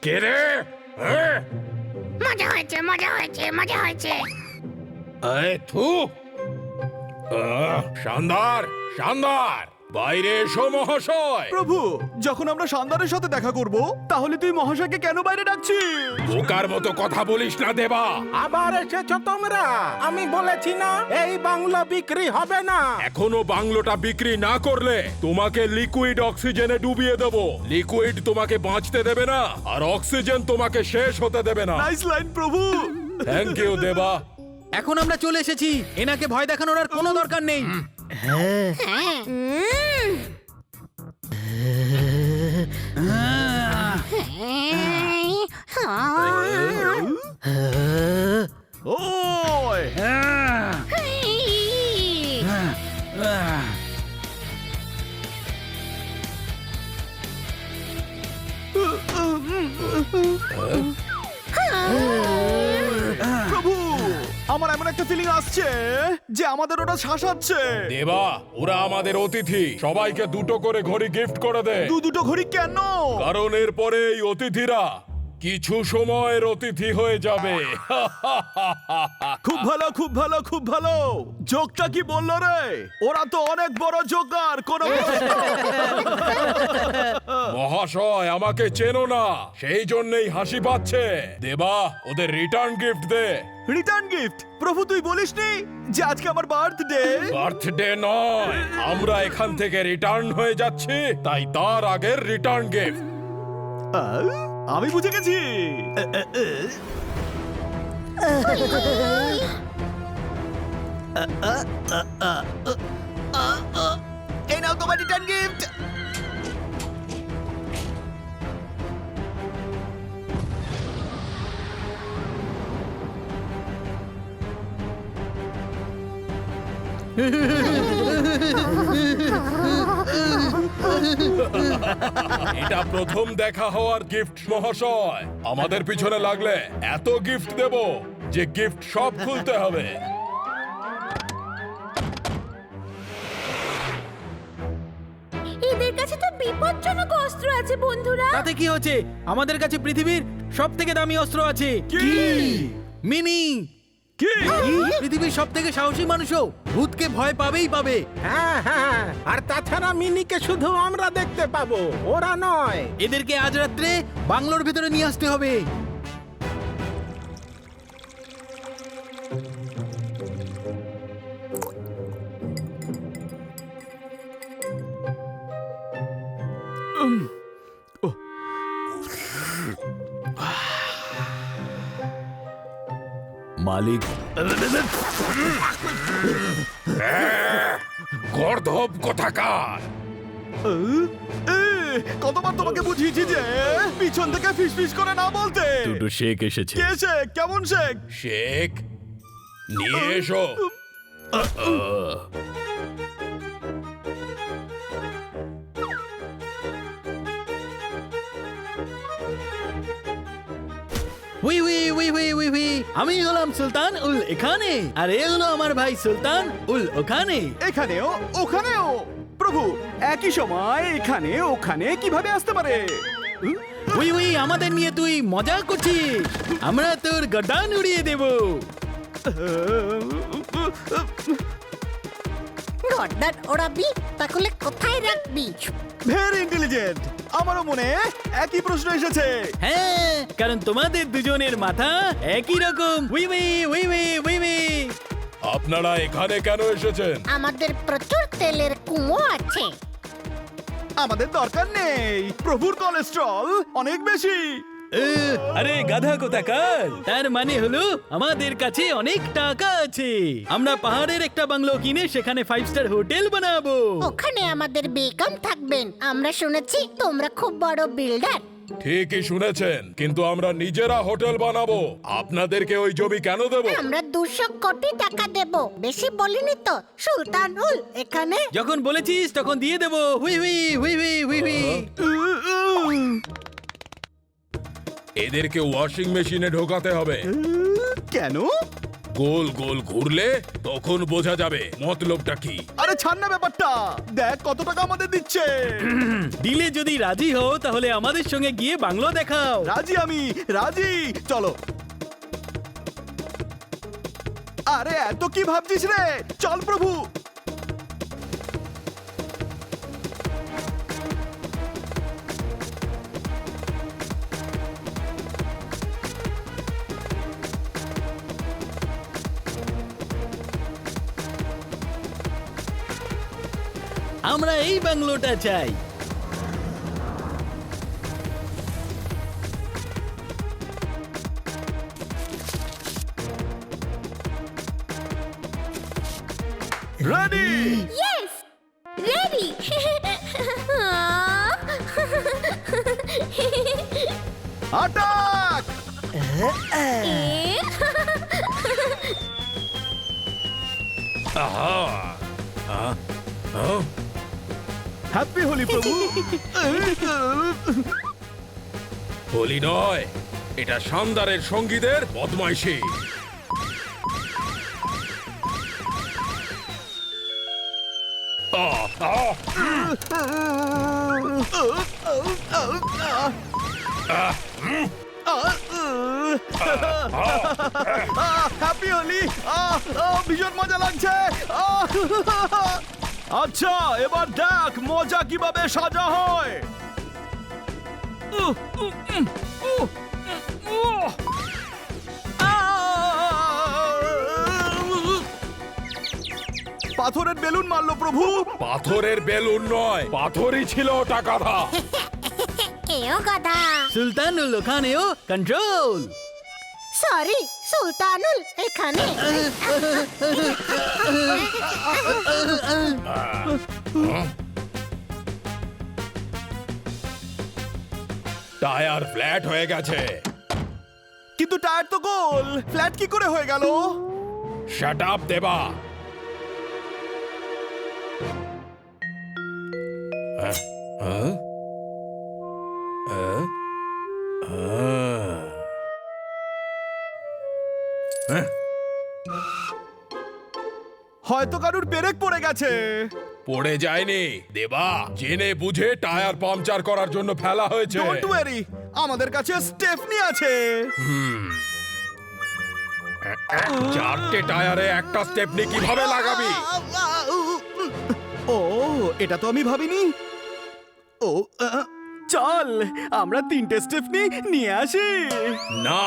কে রে? মজা হয়েছে, মজা হয়েছে, মজা হয়েছে। থু। শানদার, শানদার, বাইরে এসো মহাশয়। প্রভু, যখন আমরা শানদারের সাথে দেখা করব, তাহলে তুই মহাশয়কে কেন বাইরে ডাকছিস? বোকার মতো কথা বলিস না দেবা। আবার এসেছো তোমরা? আমি বলেছি না এই বাংলো বিক্রি হবে না। এখনো বাংলোটা বিক্রি না করলে তোমাকে লিকুইড অক্সিজেনে ডুবিয়ে দেব। লিকুইড তোমাকে বাঁচতে দেবে না, আর অক্সিজেন তোমাকে শেষ হতে দেবে না। নাইস লাইন প্রভু। থ্যাংক ইউ দেবা। এখন আমরা চলে এসেছি, এনাকে ভয় দেখানোর আর কোনো দরকার নেই। ওই প্রভু, আমার এমন একটা ফিলিং আসছে যে আমাদের ওটা শাসাচ্ছে। দেবা, ওরা আমাদের অতিথি, সবাইকে দুটো করে ঘড়ি গিফট করে দে। দুটো ঘড়ি কেন? কারণ এরপরে এই অতিথিরা কিছু সময়ের অতিথি হয়ে যাবে। খুব ভালো, খুব ভালো, খুব ভালো। জোকটা কি বললো রে? ওরা তো অনেক বড় জোকার। কোন মহাশয়, আমাকে চেনো না, সেই জন্যই হাসি পাচ্ছে। দেবা, ওদের রিটার্ন গিফট দে। Return gift? প্রভু, তুই বলিসনি যে আজকে আমার বার্থডে? বার্থডে নয়, আমরা এখান থেকে রিটার্ন হয়ে যাচ্ছি, তাই তার আগের রিটার্ন গিফট। আমি বুঝে গেছি। এই নাও তোমার রিটার্ন গিফট। এটা প্রথম দেখা হওয়ার গিফট মহাশয়। আমাদের পিছনে লাগলে এত গিফট দেব যে গিফট সব খুলতে হবে। এদের কাছে তো বিপজ্জনক অস্ত্র আছে বন্ধুরা। তাতে কি হচ্ছে, আমাদের কাছে পৃথিবীর সব থেকে দামি অস্ত্র আছে। কি? মিনি। কি? পৃথিবীর সব থেকে সাহসী মানুষও ভূতকে ভয় পাবেই পাবে। হ্যাঁ হ্যাঁ, আর তাছাড়া মিনিকে শুধু আমরা দেখতে পাবো, ওরা নয়। এদেরকে আজ রাত্রে বাংলোর ভিতরে নিয়ে আসতে হবে। মালিক, গর্ধব কোথাকার। কতবার তোমাকে বুঝিয়েছি যে পিছন থেকে ফিস ফিস করে না বলতে। দুটো শেখ এসেছে। কে শেখ? কেমন শেখ? শেখ নিয়ে এসো। We we we we we we, আমি হলাম সুলতান উল এখানে, আর এ হলো আমার ভাই সুলতান উল ওখানে। এখানেও ওখানেও? প্রভু, একই সময় এখানে ওখানে কিভাবে আসতে পারে? উই উই, আমাদের নিয়ে তুই মজা করছিস? আমরা তোর গর্দান উড়িয়ে দেব। গর্দান ওড়াবি? তাহলে কোথায় রাখবি? Very intelligent. আমারও মনে একই প্রশ্ন এসেছে। হ্যাঁ, কারণ তোমাদের দুজনের মাথা একই রকম। We we we we we we. আপনারা এখানে কেন এসেছেন? আমাদের প্রচুর তেলের কুয়ো আছে। আমাদের দরকার নেই, প্রভুর কোলেস্ট্রল অনেক বেশি। আরে গাধা কোথাকার, তার মানে হলো আমাদের কাছে অনেক টাকা আছে। আমরা পাহাড়ের একটা বাংলো কিনে সেখানে 5 স্টার হোটেল বানাবো। ওখানে আমাদের বেগম থাকবেন। আমরা শুনেছি তোমরা খুব বড় বিল্ডার। ঠিকই শুনেছেন, কিন্তু আমরা নিজেরা হোটেল বানাবো। আপনাদেরকে ওই জমি কেন দেব? আমরা 200 কোটি টাকা দেব। বেশি বলিনি তো সুলতান উল এখানে? যখন বলেছিস তখন দিয়ে দেবো। হুই হুই হুই হুই হুই হুই। এদেরকে ওয়াশিং মেশিনে ঢোকাতে হবে। কেন? গোল গোল ঘুরলে তখন বোঝা যাবে মতলবটা কি। আরে ছাড় না ব্যাপারটা, দেখ কত টাকা আমাদের দিচ্ছে। ডিলে যদি রাজি হও তাহলে আমাদের সঙ্গে গিয়ে বাংলো দেখাও। রাজি, আমি রাজি, চলো। আরে এত কি ভাবছিস রে, চল প্রভু। আমরা এই বাংলোটা চাই। Ready, yes ready. অ্যাটাক। আহা হ্যাপি হোলি প্রভু। হোলি নয়, এটা শানদারের সঙ্গীদের বদমাইশি। হ্যাপি হোলি, ভীষণ মজা লাগছে। আচ্ছা এবার দেখ মজা কিভাবে সাজা হয়। পাথরের বেলুন মারলো প্রভু। পাথরের বেলুন নয়, পাথরই ছিল ওটা গাধা। এও গাধা। সুলতানুল ওখানেও কন্ট্রোল। সরি সুলতানুল এখানে। টায়ার ফ্ল্যাট হয়ে গেছে। কিন্তু টায়ার তো গোল, ফ্ল্যাট কি করে হয়ে গেল? শাট আপ দেবা। হয়তো কারুর ব্রেক পড়ে গেছে। পড়ে যায়নি দেবা, জেনে বুঝে টায়ার পাংচার করার জন্য ফেলা হয়েছে। ডোন্ট ওয়ারি, আমাদের কাছে স্টেফনি আছে। চারটে টায়ারে একটা স্টেপনি কিভাবে লাগাবি? ও এটা তো আমি ভাবিনি। ও চল আমরা তিনটে স্টেফনি নিয়ে আসি। না,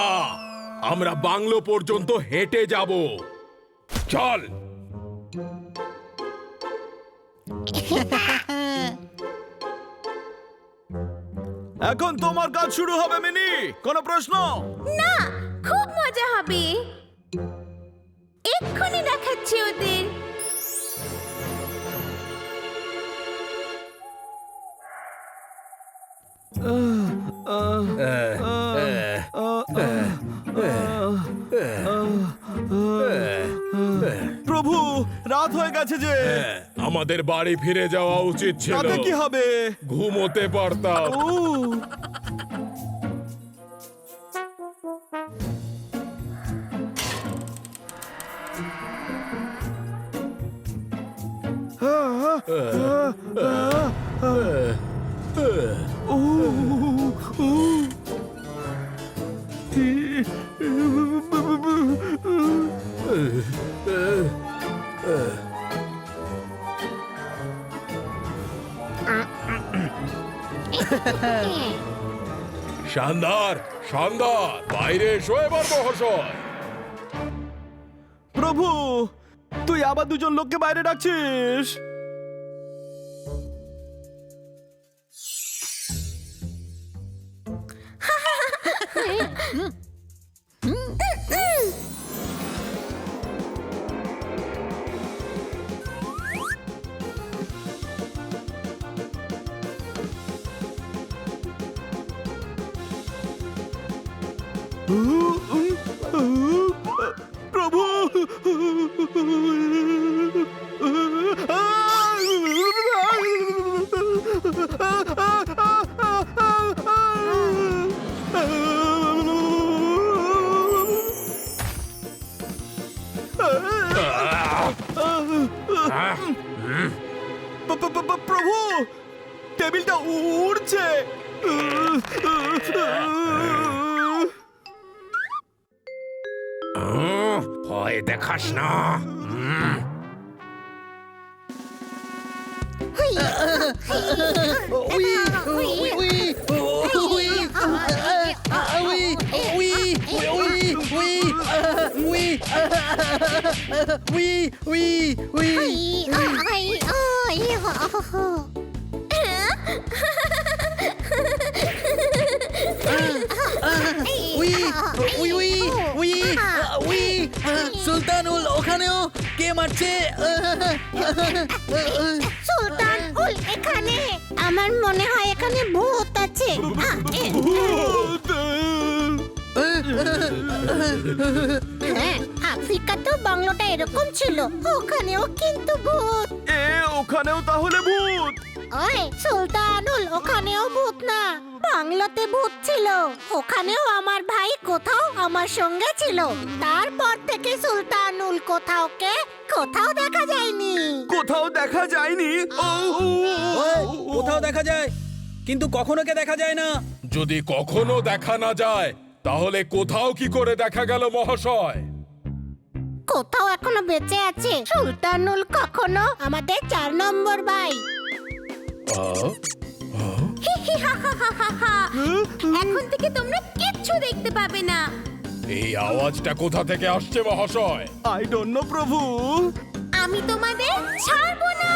আমরা বাংলো পর্যন্ত হেঁটে যাব। চল। এখন তোমার কাজ শুরু হবে মিনি, কোনো প্রশ্ন? না, খুব মজা হবে। এক্ষুনি দেখাচ্ছি ওদের। প্রভু রাত হয়ে গেছে যে, আমাদের বাড়ি ফিরে যাওয়া উচিত ছিল। রাতে কি হবে? ঘুমোতে পারতাম। ও শানদার, শানদার, বাইরে এসো এবার মহাশয়। প্রভু তুই আবার দুজন লোককে বাইরে ডাকছিস। প্রভু প্রভু, টেবিলটা উড়ছে। ভয় দেখাস না। সুলতানুল ওখানেও কে মারছে? সুলতানুল এখানে। আমার মনে হয় এখানে ভূত আছে। হ্যাঁ, আফ্রিকাতেও বাংলোটা এরকম ছিল, ওখানেও কিন্তু ভূত। ওখানেও তাহলে ভূত? ওই সুলতানুল, ওখানেও ভূত না, বাংলোতে ভূত ছিল। ওখানেও আমার ভাই কোথাও আমার সঙ্গে ছিল। তারপর থেকে সুলতানুল কোথাও দেখা যায়নি। কোথাও দেখা যায়নি? কোথাও দেখা যায়, কিন্তু কখনো কে দেখা যায় না। যদি কখনো দেখা না যায় তাহলে কোথাও কি করে দেখা গেল মহাশয়? কোথাও এখনো বেঁচে আছে সুলতানুল, কখনো আমাদের 4 নম্বর ভাই। এখন থেকে তোমরা কিচ্ছু দেখতে পাবে না। এই আওয়াজটা কোথা থেকে আসছে মহাশয়? আই ডোন্ট নো প্রভু। আমি তোমাদের ছাড়বো না।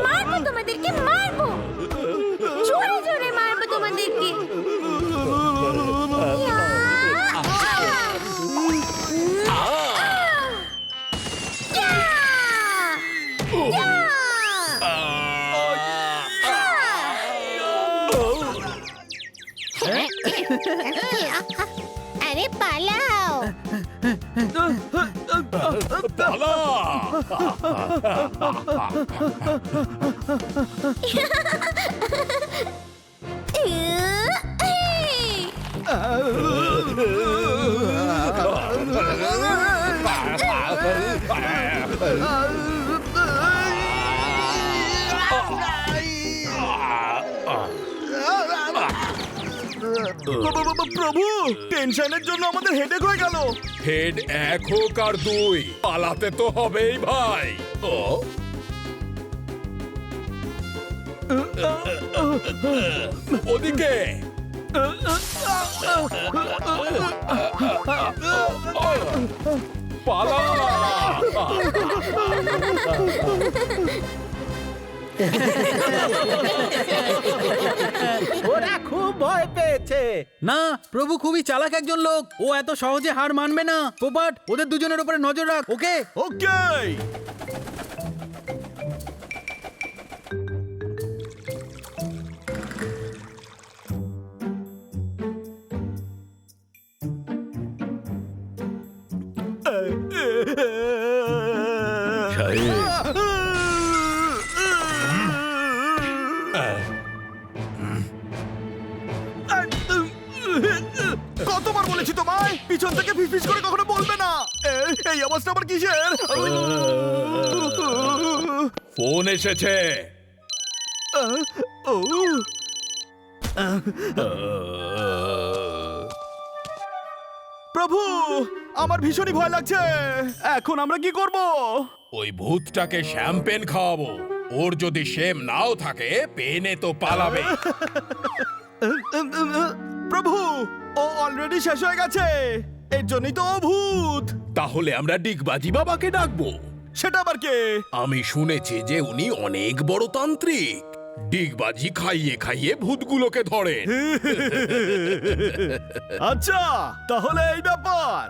মারবো তোমাদেরকে, মারবো, জোরে জোরে মারবো তোমাদেরকে। আরে পালাও। পালা! প্রভু, টেনশনের জন্য আমাদের হেডেক হয়ে গেল। হেড 1 হোক আর 2, পালাতে তো হবেই ভাই। ওদিকে পালা! ওরা খুব ভয় পেয়েছে। না, প্রভু খুবই চালাক একজন লোক, ও এত সহজে হার মানবে না। পোপাট, ওদের দুজনের উপরে নজর রাখ, ওকে? ওকে। কতবার বলেছি তোমায় পিছন থেকে ফিসফিস করে কখনো বলবে না। এই অবস্থা আবার কিসের? ফোন এসেছে। প্রভু, আমার ভীষণই ভয় লাগছে। এখন আমরা কি করব? ওই ভূতটাকে শ্যাম্পেন খাওয়াবো। ওর যদি শেম নাও থাকে, পেনে তো পালাবে। প্রভু, ও অলরেডি শেষ হয়ে গেছে। এর জন্যই তো ও ভূত। তাহলে আমরা ডিগবাজি বাবাকে ডাকবো। সেটা আবার কে? আমি শুনেছি যে উনি অনেক বড় তান্ত্রিক। ডিগবাজি খাইয়ে খাইয়ে ভূতগুলোকে ধরেন। আচ্ছা, তাহলে এই ব্যাপার।